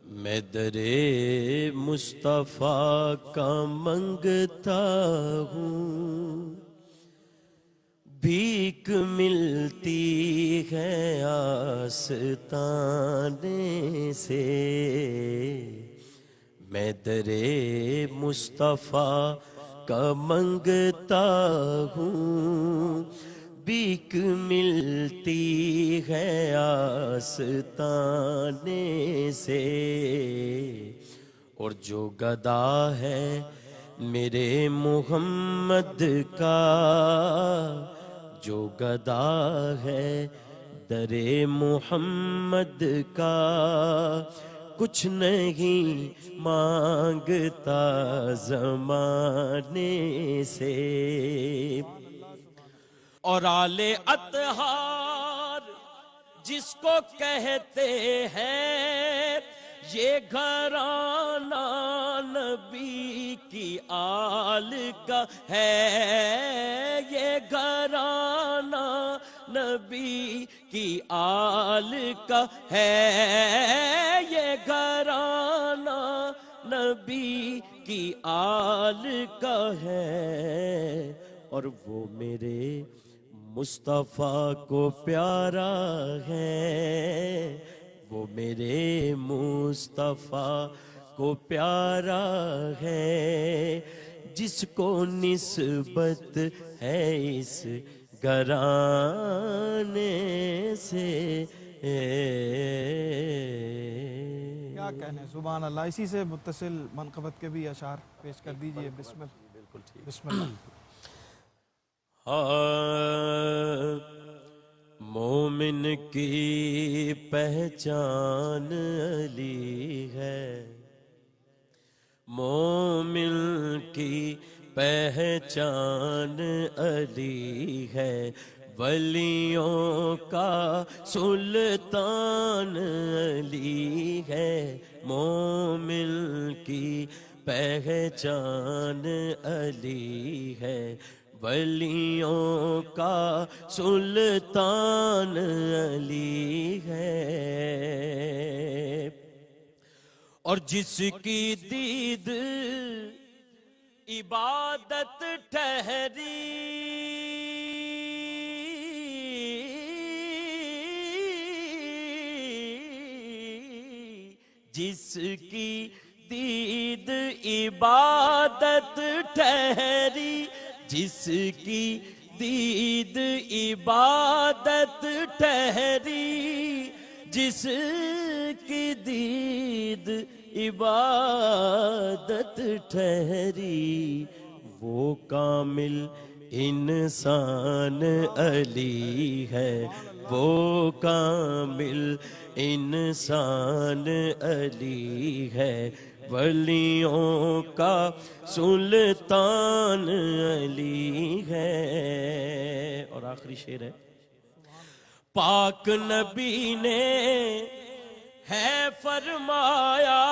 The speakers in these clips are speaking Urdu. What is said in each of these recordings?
میں درِ مصطفیٰ کا منگتا ہوں، بھیک ملتی ہے آستانے سے۔ میں درِ مصطفیٰ کا منگتا ہوں، بھیک ملتی ہے آستانے سے۔ اور جو گدا ہے میرے محمد کا، جو گدا ہے در محمد کا، کچھ نہیں مانگتا زمانے سے۔ اور آل اطہار جس کو کہتے ہیں، یہ گھرانہ نبی کی آل کا ہے، یہ گھرانہ نبی کی آل کا ہے، یہ گھرانہ نبی کی آل کا ہے۔ اور وہ میرے مصطفیٰ کو پیارا ہے، وہ میرے مصطفیٰ کو پیارا ہے، جس کو نسبت ہے اس گھرانے سے۔ کیا کہنے، سبحان اللہ۔ اسی سے متصل منقبت کے بھی اشعار پیش کر دیجئے۔ بسم اللہ۔ مومن کی پہچان علی ہے، مومن کی پہچان علی ہے، ولیوں کا سلطان علی ہے، مومن کی پہچان علی ہے، ولیوں کا سلطان علی ہے۔ اور جس کی دید عبادت ٹھہری، جس کی دید عبادت ٹھہری، جس کی دید عبادت ٹھہری، جس کی دید عبادت ٹھہری، وہ کامل انسان علی ہے، وہ کامل انسان علی ہے، ولیوں کا سلطان علی ہے۔ اور آخری شعر ہے، پاک نبی نے ہے فرمایا،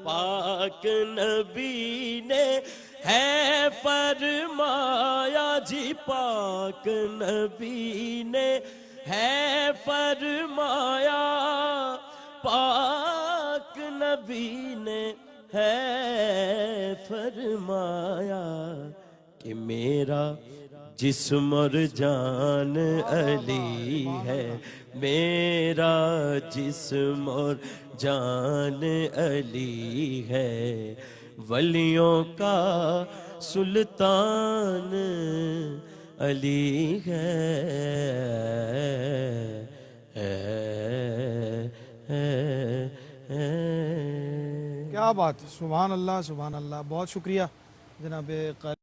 پاک نبی نے ہے فرمایا جی، پاک نبی نے ہے فرمایا، پاک نبی نے ہے فرمایا کہ میرا جسم اور جان علی ہے، میرا جسم اور جان علی ہے، ولیوں کا سلطان علی ہے۔ کیا بات ہے، سبحان اللہ، سبحان اللہ۔ بہت شکریہ جناب